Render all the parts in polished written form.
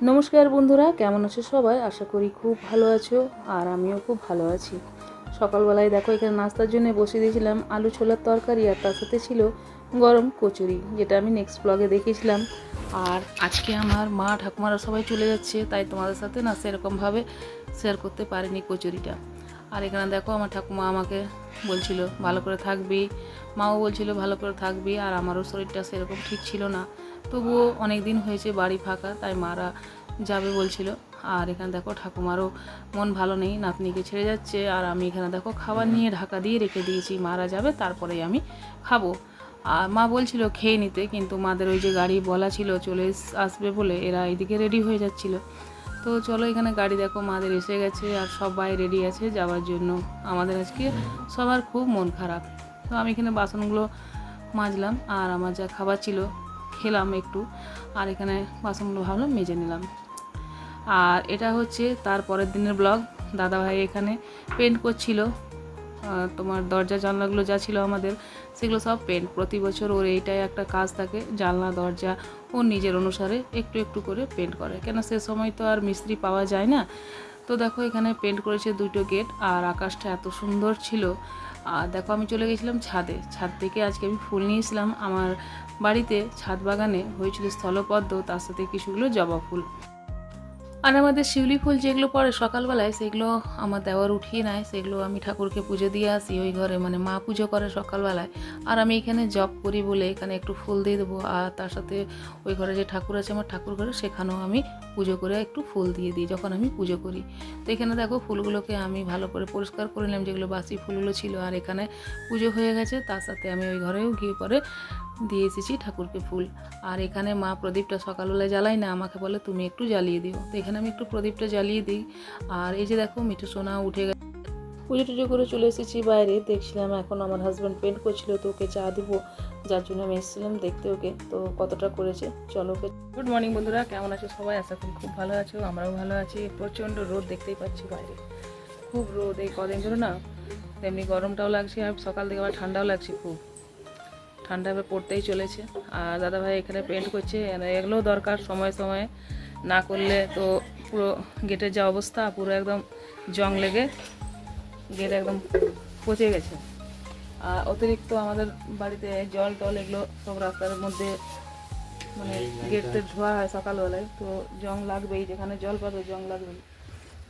নমস্কার বন্ধুরা, কেমন আছো সবাই? আশা করি খুব ভালো আছো আর আমিও খুব ভালো আছি। সকালবেলায় দেখো এখানে নাস্তার জন্য বসিয়ে দিয়েছিলাম আলু ছোলার তরকারি, আর তার সাথে ছিল গরম কচুরি, যেটা আমি নেক্সট ব্লগে দেখিয়েছিলাম। আর আজকে আমার মা ঠাকুমারা সবাই চলে যাচ্ছে, তাই তোমাদের সাথে না সেরকমভাবে শেয়ার করতে পারিনি কচুরিটা। আর এখানে দেখো আমার ঠাকুমা আমাকে বলছিল ভালো করে থাকবি, মাও বলছিল ভালো করে থাকবি, আর আমারও শরীরটা সেরকম ঠিক ছিল না। তবুও অনেক দিন হয়েছে বাড়ি ফাঁকা, তাই মারা যাবে বলছিল। আর এখানে দেখো ঠাকুমারও মন ভালো নেই, নাতনিকে ছেড়ে যাচ্ছে। আর আমি এখানে দেখো খাবার নিয়ে ঢাকা দিয়ে রেখে দিয়েছি, মারা যাবে তারপরেই আমি খাবো। আর মা বলছিল খেয়ে নিতে, কিন্তু মাদের ওই যে গাড়ি বলা ছিল চলে আসবে বলে, এরা এদিকে রেডি হয়ে যাচ্ছিল। তো চলো, এখানে গাড়ি দেখো মাদের এসে গেছে আর সবাই রেডি আছে যাওয়ার জন্য। আমাদের আজকে সবার খুব মন খারাপ। তো আমি এখানে বাসনগুলো মাজলাম, আর আমার যা খাবার ছিল খেলাম একটু, আর এখানে বাসনগুলো ভাবলাম মেজে নিলাম। আর এটা হচ্ছে তার পরের দিনের ব্লগ। দাদাভাই এখানে পেন্ট করছিল, তোমার দরজা জানলাগুলো যা ছিল আমাদের, সেগুলো সব পেন্ট। প্রতি বছর ওর এইটাই একটা কাজ থাকে, জানলা দরজা ও নিজের অনুসারে একটু একটু করে পেন্ট করে, কেন সে সময় তো আর মিস্ত্রি পাওয়া যায় না। তো দেখো এখানে পেন্ট করেছে দুটো গেট, আর আকাশটা এত সুন্দর ছিল। আর দেখো আমি চলে গেছিলাম ছাদে, ছাদ থেকে আজকে আমি ফুল নিয়েছিলাম। আমার বাড়িতে ছাদ বাগানে হয়েছিল স্থলপদ্ম, তার সাথে কিছুগুলো জবা ফুল। আর আমাদের শিউলি ফুল যেগুলো পড়ে সকালবেলায়, সেগুলো আমার দেওয়ার উঠিয়ে নেয়, সেগুলো আমি ঠাকুরকে পুজো দিয়ে আসি ওই ঘরে, মানে মা পুজো করে সকালবেলায়। আর আমি এখানে জব করি বলে এখানে একটু ফুল দিয়ে দেবো, আর তার সাথে ওই ঘরে যে ঠাকুর আছে আমার ঠাকুর ঘরে, সেখানেও আমি পুজো করে একটু ফুল দিয়ে দিই যখন আমি পুজো করি। তো এখানে দেখো ফুলগুলোকে আমি ভালো করে পরিষ্কার করে নিলাম, যেগুলো বাসি ফুলগুলো ছিল। আর এখানে পুজো হয়ে গেছে, তার সাথে আমি ওই ঘরেও গিয়ে পরে দিয়ে এসেছি ঠাকুরকে ফুল। আর এখানে মা প্রদীপটা সকালবেলায় জ্বালাই না, আমাকে বলে তুমি একটু জ্বালিয়ে দিও, তো এখানে আমি একটু প্রদীপটা জ্বালিয়ে দিই। আর এই যে দেখো মিঠু সোনা উঠে গেছে, পুজো টুজো করে চলে এসেছি বাইরে। দেখছিলাম এখন আমার হাজব্যান্ড পেন্ট করছিল, তো ওকে চা দিব, যার জন্য আমি এসেছিলাম দেখতে ওকে, তো কতটা করেছে চলো ওকে। গুড মর্নিং বন্ধুরা, কেমন আছো সবাই? আশা করি খুব ভালো আছো, আমরাও ভালো আছি। প্রচণ্ড রোদ দেখতেই পাচ্ছি বাইরে, খুব রোদ এই কদিন ধরে না। তেমনি গরমটাও লাগছে, আর সকাল থেকে আবার ঠান্ডাও লাগছে, খুব ঠান্ডা এবার পড়তেই চলেছে। আর দাদাভাই এখানে পেন্ট করছে, এগুলোও দরকার সময় সময়ে, না করলে তো পুরো গেটের যা অবস্থা, পুরো একদম জং লেগে গেট একদম পচে গেছে। আর অতিরিক্ত আমাদের বাড়িতে জল টল এগুলো সব রাস্তার মধ্যে, মানে গেটতে ধোয়া হয় সকালবেলায়, তো জং লাগবেই, যেখানে জল পাবে জং লাগবেই।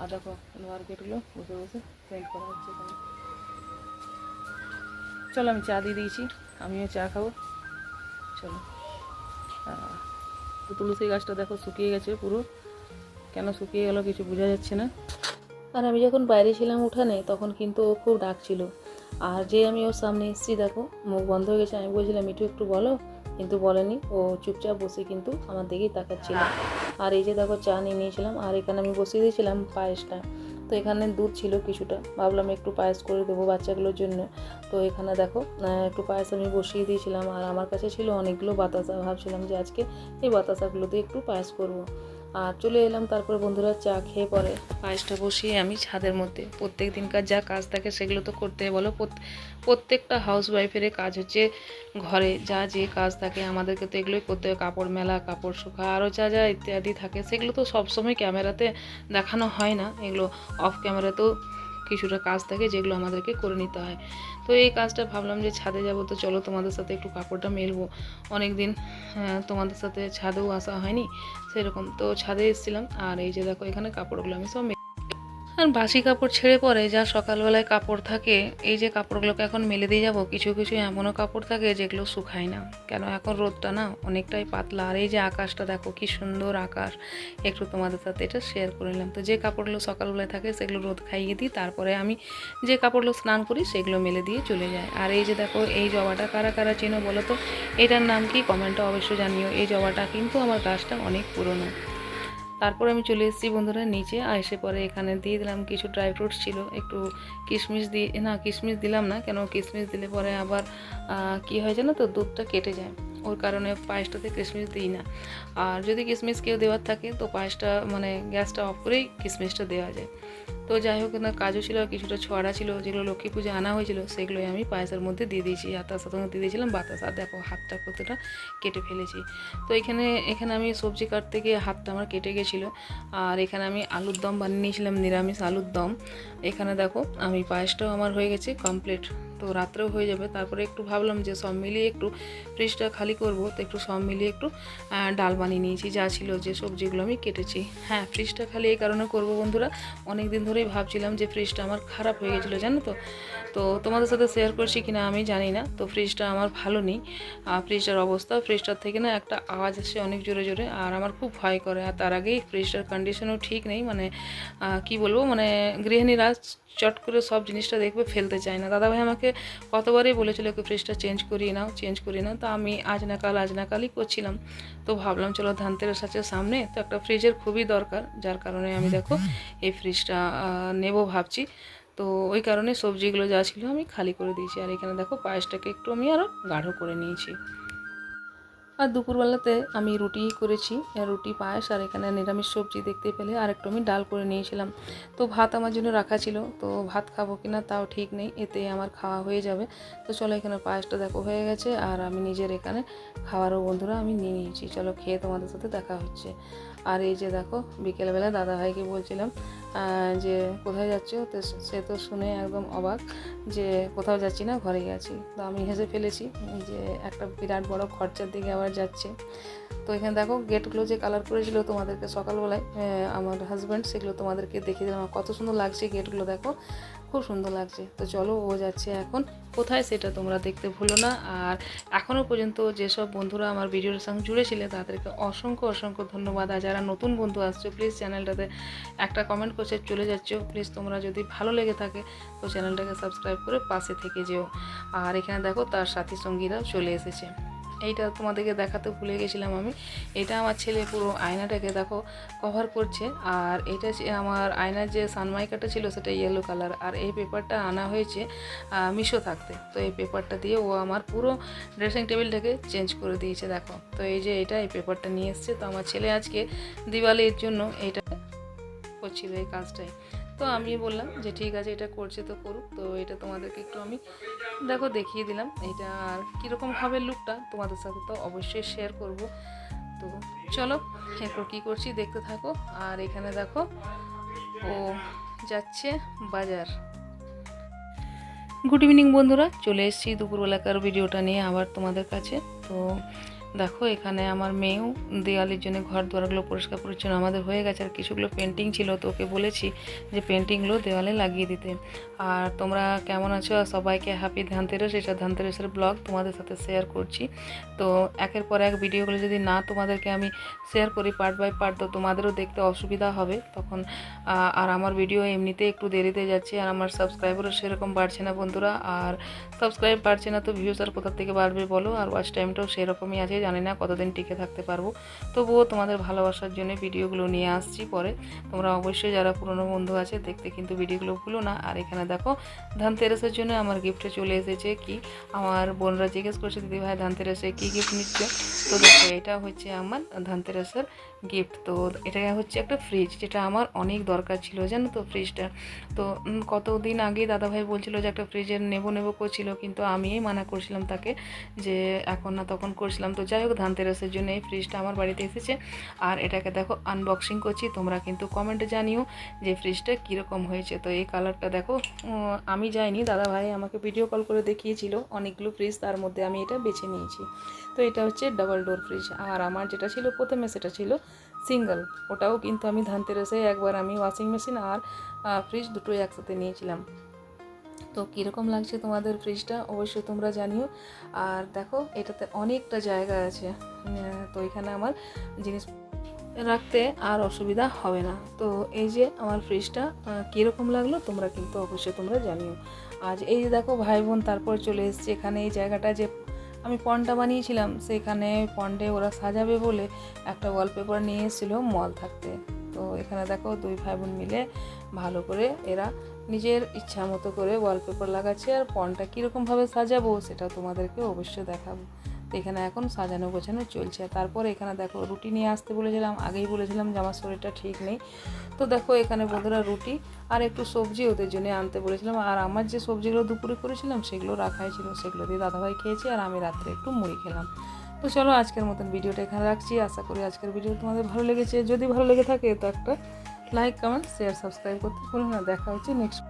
আর দেখো লোহার গেটগুলো বসে বসে পেন্ট করা হচ্ছে এখানে। চলো আমি চা দিয়ে দিয়েছি, আমিও চা খাবো, চলো। তো তুলসী গাছটা দেখো শুকিয়ে গেছে পুরো, কেন শুকিয়ে গেল কিছু বোঝা যাচ্ছে না। আর আমি যখন বাইরে ছিলাম উঠানে, তখন কিন্তু ও খুব ডাকছিল। আর যে আমি ওর সামনে এসেছি দেখো মুখ বন্ধ হয়ে গেছে, আমি বলছিলাম মিঠু একটু বলো, কিন্তু বলেনি, ও চুপচাপ বসে কিন্তু আমার দিকেই তাকাচ্ছিল। আর এই যে দেখো চা নিয়ে নিয়েছিলাম, আর এখানে আমি বসিয়ে দিয়েছিলাম পায়েসটা। তো এখানে দুধ ছিল কিছুটা, ভাবলাম একটু পায়েস করে দেবো বাচ্চাগুলোর জন্য। তো এখানে দেখো একটু পায়েস আমি বসিয়ে দিয়েছিলাম, আর আমার কাছে ছিল অনেকগুলো বাতাসা, ভাবছিলাম যে আজকে এই বাতাসাগুলো দিয়ে একটু পায়েস করবো। আর চলে এলাম তারপরে বন্ধুরা চা খেয়ে পরে পায়েসটা বসিয়ে আমি ছাদের মধ্যে। প্রত্যেক দিনকার যা কাজ থাকে সেগুলো তো করতে বলো, প্রত্যেকটা হাউস ওয়াইফের কাজ হচ্ছে ঘরে যা যে কাজ থাকে, আমাদেরকে তো এগুলোই করতে হবে। কাপড় মেলা, কাপড় শুকা, আরও যা যা ইত্যাদি থাকে, সেগুলো তো সবসময় ক্যামেরাতে দেখানো হয় না, এগুলো অফ ক্যামেরাতেও কিছুটা কাজ থাকে যেগুলো আমাদেরকে করে নিতে হয়। তো এই কাজটা ভাবলাম যে ছাদে যাব, তো চলো তোমাদের সাথে একটু কাপড়টা মেলবো। অনেক দিন তোমাদের সাথে ছাদেও আসা হয়নি সেরকম, তো ছাদে এসেছিলাম। আর এই যে দেখো এখানে কাপড়গুলো আমি সব, আর বাসি কাপড় ছেড়ে পরে যা সকালবেলায় কাপড় থাকে, এই যে কাপড়গুলোকে এখন মেলে দিয়ে যাব। কিছু কিছু এমনও কাপড় থাকে যেগুলো শুকায় না, কেন এখন রোদটা না অনেকটাই পাতলা। আর এই যে আকাশটা দেখো কি সুন্দর আকাশ, একটু তোমাদের সাথে এটা শেয়ার করে নিলাম। তো যে কাপড়গুলো সকালবেলায় থাকে সেগুলো রোদ খাইয়ে দিই, তারপরে আমি যে কাপড়গুলো স্নান করি সেগুলো মেলে দিয়ে চলে যায়। আর এই যে দেখো এই জবাটা কারা কারা চেনো বলো তো, এটার নাম কি কমেন্টে অবশ্যই জানিও। এই জবাটা কিন্তু আমার গাছটা অনেক পুরনো। তারপর আমি চলে এসেছি বন্ধুরা নিচে, এসে পরে এখানে দিয়ে দিলাম কিছু ড্রাই ফ্রুটস ছিল, একটু কিশমিশ দিয়ে, না কিশমিশ দিলাম না, কেন কিশমিশ দিলে পরে আবার কি হয় জানো তো, দুধটা কেটে যায়। ওর কারণে পায়েসটাতে কিশমিশ দিই না। আর যদি কিশমিশ কেউ দেওয়ার থাকে তো পায়েসটা মানে গ্যাসটা অফ করেই কিশমিশটা দেওয়া যায়। তো যাই হোক, না কাজু ছিল আর কিছুটা ছড়া ছিল যেগুলো লক্ষ্মী পুজো আনা হয়েছিল, সেগুলোই আমি পায়েসের মধ্যে দিয়ে দিয়েছি। আর তার সাথে দিয়ে দিয়েছিলাম বাতাস। আর দেখো হাতটা কতটা কেটে ফেলেছি। তো এখানে আমি সবজি কাটতে গিয়ে হাতটা আমার কেটে গেছিলো। আর এখানে আমি আলুর দম বানিয়ে নিয়েছিলাম, নিরামিষ আলুর দম। এখানে দেখো আমি পায়েসটাও আমার হয়ে গেছে কমপ্লিট। তো রাত্রেও হয়ে যাবে। তারপরে একটু ভাবলাম যে সব মিলিয়ে একটু ফ্রিজটা খালি করব, তো একটু সব মিলিয়ে একটু ডাল বানিয়ে নিয়েছি যা ছিল যে সবজিগুলো আমি কেটেছি। হ্যাঁ, ফ্রিজটা খালি এই কারণে করব বন্ধুরা, অনেক দিন ধরেই ভাবছিলাম যে ফ্রিজটা আমার খারাপ হয়ে গেছিলো জানো তো। তো তোমাদের সাথে শেয়ার করছি কিনা আমি জানি না। তো ফ্রিজটা আমার ভালো নেই, ফ্রিজটার অবস্থা, ফ্রিজটার থেকে না একটা আওয়াজ আসে অনেক জোরে জোরে, আর আমার খুব ভয় করে। আর তার আগেই ফ্রিজটার কন্ডিশনও ঠিক নেই, মানে কি বলবো, মানে গৃহিণীরা চট করে সব জিনিসটা দেখবে ফেলতে চায় না। দাদাভাই আমাকে কতবারই বলেছিল ওকে ফ্রিজটা চেঞ্জ করিয়ে নাও। তো আমি আজ না কালই করছিলাম। তো ভাবলাম চলো ধনতেরাস আছে সামনে, তো একটা ফ্রিজের খুবই দরকার, যার কারণে আমি দেখো এই ফ্রিজটা নেব ভাবছি। তো ওই কারণে সবজিগুলো যা ছিল আমি খালি করে দিয়েছি। আর এখানে দেখো পায়েসটাকে একটু আমি আরও গাঢ় করে নিয়েছি। আর দুপুরবেলাতে আমি রুটি করেছি, রুটি পায়েস, আর এখানে নিরামিষ সবজি দেখতে পেলে আর একটু আমি ডাল করে নিয়েছিলাম। তো ভাত আমার জন্য রাখা ছিল, তো ভাত খাবো কিনা তাও ঠিক নেই, এতে আমার খাওয়া হয়ে যাবে। তো চলো এখানে পায়েসটা দেখো হয়ে গেছে, আর আমি নিজের এখানে খাওয়ারও বন্ধুরা আমি নিয়ে নিয়েছি। চলো খেয়ে তোমাদের সাথে দেখা হচ্ছে। আর এই যে দেখো বিকেলবেলা দাদাভাইকে বলছিলাম যে কোথায় যাচ্ছ, তো সে তো শুনে একদম অবাক যে কোথাও যাচ্ছি না, ঘরে গেছি। তো আমি হেসে ফেলেছি যে একটা বিরাট বড় খরচার দিকে আবার যাচ্ছে। তো এখানে দেখো গেটগুলো যে কালার করেছিল তোমাদেরকে সকালবেলায় আমার হাজব্যান্ড, সেগুলো তোমাদেরকে দেখিয়ে দিলাম। কত সুন্দর লাগছে গেটগুলো, দেখো খুব সুন্দর লাগছে। তো চলো ও যাচ্ছে এখন কোথায় সেটা তোমরা দেখতে ভুলো না। আর এখনও পর্যন্ত যেসব বন্ধুরা আমার ভিডিওর সঙ্গে জুড়েছিলে তাদেরকে অসংখ্য ধন্যবাদ। আর যারা নতুন বন্ধু আসছো প্লিজ চ্যানেলটাতে একটা কমেন্ট করছে চলে যাচ্ছ, প্লিজ তোমরা যদি ভালো লেগে থাকে তো চ্যানেলটাকে সাবস্ক্রাইব করে পাশে থেকে যেও। আর এখানে দেখো তার সাথী সঙ্গীরাও চলে এসেছে। এইটা তোমাদেরকে দেখাতে ভুলে গেছিলাম আমি। এটা আমার ছেলে পুরো আয়নাটাকে দেখো কভার করছে। আর এটা আমার আয়নার যে সানমাইকাটা ছিল সেটা ইয়েলো কালার। আর এই পেপারটা আনা হয়েছে মিশো থাকতে। তো এই পেপারটা দিয়ে ও আমার পুরো ড্রেসিং টেবিলটাকে চেঞ্জ করে দিয়েছে দেখো। তো এই যে এই পেপারটা নিয়ে এসছে। তো আমার ছেলে আজকে দিওয়ালির জন্য এইটা করছিল এই কাজটাই। তো আমি বললাম যে ঠিক আছে এটা করছে তো করুক। তো এটা তোমাদেরকে একটু আমি দেখো দেখিয়ে দিলাম এটা আর কীরকম হবে লুকটা, তোমাদের সাথে তো অবশ্যই শেয়ার করব। তো চলো এরপর কী করছি দেখতে থাকো। আর এখানে দেখো ও যাচ্ছে বাজার। গুড ইভিনিং বন্ধুরা, চলে এসেছি দুপুরবেলাকার ভিডিওটা নিয়ে আবার তোমাদের কাছে। তো দেখো এখানে আমার মেয়েও দেওয়ালির জন্য ঘর দুয়ারগুলো পরিষ্কার পরিচ্ছন্ন আমাদের হয়ে গেছে। আর কিছুগুলো পেন্টিং ছিল, তো ওকে বলেছি যে পেন্টিংগুলো দেওয়ালে লাগিয়ে দিতে। আর তোমরা কেমন আছো? সবাইকে হ্যাপি ধনতেরাস। এটা ধনতেরাসের ব্লগ তোমাদের সাথে শেয়ার করছি। তো একের পর এক ভিডিওগুলো যদি না তোমাদেরকে আমি শেয়ার করি পার্ট বাই পার্ট, তো তোমাদেরও দেখতে অসুবিধা হবে তখন। আর আমার ভিডিও এমনিতে একটু দেরিতে যাচ্ছে, আর আমার সাবস্ক্রাইবারও সেরকম বাড়ছে না বন্ধুরা। আর সাবস্ক্রাইব বাড়ছে না তো ভিউজ আর কোথা থেকে বাড়বে বলো। আর ওয়াচ টাইমটাও সেরকমই আছে, জানি না কতদিন টিকে থাকতে পারবো। তবুও তোমাদের ভালোবাসার জন্য ভিডিওগুলো নিয়ে আসছি পরে। তোমরা অবশ্যই যারা পুরনো বন্ধু আছে দেখতে কিন্তু ভিডিওগুলো ভুলো না। আর এখানে দেখো ধনতেরাসের জন্য আমার গিফটে চলে এসেছে। কি আমার বোনরা জিজ্ঞেস করছে দিদি ভাই ধনতেরাসে কী গিফট নিচ্ছে। তো দেখো এটা হচ্ছে আমার ধনতেরাসের গিফট। তো এটা হচ্ছে একটা ফ্রিজ, যেটা আমার অনেক দরকার ছিল জানো তো ফ্রিজটা। তো কতদিন আগেই দাদাভাই বলছিল যে একটা ফ্রিজের নেবো করছিল, কিন্তু আমিই মানা করছিলাম তাকে যে এখন না তখন করছিলাম। তো যাই হোক ধনতেরাসের জন্য এই ফ্রিজটা আমার বাড়িতে এসেছে। আর এটাকে দেখো আনবক্সিং করছি। তোমরা কিন্তু কমেন্টে জানিও যে ফ্রিজটা কীরকম হয়েছে। তো এই কালারটা দেখো আমি যাইনি, দাদাভাই আমাকে ভিডিও কল করে দেখিয়েছিল অনেকগুলো ফ্রিজ, তার মধ্যে আমি এটা বেছে নিয়েছি। তো এটা হচ্ছে ডাবল ডোর ফ্রিজ। আর আমার যেটা ছিল প্রথমে সেটা ছিল সিঙ্গেল, ওটাও কিন্তু আমি ধনতেরাসে একবার আমি ওয়াশিং মেশিন আর ফ্রিজ দুটোই একসাথে নিয়েছিলাম। তো কীরকম লাগছে তোমাদের ফ্রিজটা অবশ্যই তোমরা জানিও। আর দেখো এটাতে অনেকটা জায়গা আছে, তো এখানে আমার জিনিস রাখতে আর অসুবিধা হবে না। তো এই যে আমার ফ্রিজটা কীরকম লাগলো তোমরা কিন্তু অবশ্যই তোমরা জানিও। আজ এই যে দেখো ভাই বোন তারপর চলে এসছে এখানে। এই জায়গাটা যে আমি পন্ডটা বানিয়েছিলাম সেখানে পন্ডে ওরা সাজাবে বলে একটা ওয়ালপেপার নিয়ে এসেছিলো মল থাকতে। তো এখানে দেখো দুই ভাই বোন মিলে ভালো করে এরা নিজের ইচ্ছা মতো করে ওয়ালপেপার লাগাচ্ছে। আর পন্ডটা কীরকমভাবে সাজাবো সেটা তোমাদেরকে অবশ্যই দেখাবো। তো এখানে এখন সাজানো গোছানো চলছে। তারপর এখানে দেখো রুটি নিয়ে আসতে বলেছিলাম, আগেই বলেছিলাম যে আমার শরীরটা ঠিক নেই। তো দেখো এখানে বন্ধুরা রুটি আর একটু সবজি ওদের জন্য আনতে বলেছিলাম। আর আমার যে সবজিগুলো দুপুরে করেছিলাম সেগুলো রাখাই ছিল, সেগুলো দিয়ে দাদাভাই খেয়েছি আর আমি রাত্রে একটু মুড়ি খেলাম। তো চলো আজকের মতন ভিডিওটা এখানে রাখছি। আশা করি আজকের ভিডিও তোমাদের ভালো লেগেছে। যদি ভালো লেগে থাকে তো একটা লাইক, কমেন্ট, শেয়ার, সাবস্ক্রাইব করতে ভুলো না। দেখা হচ্ছে নেক্সট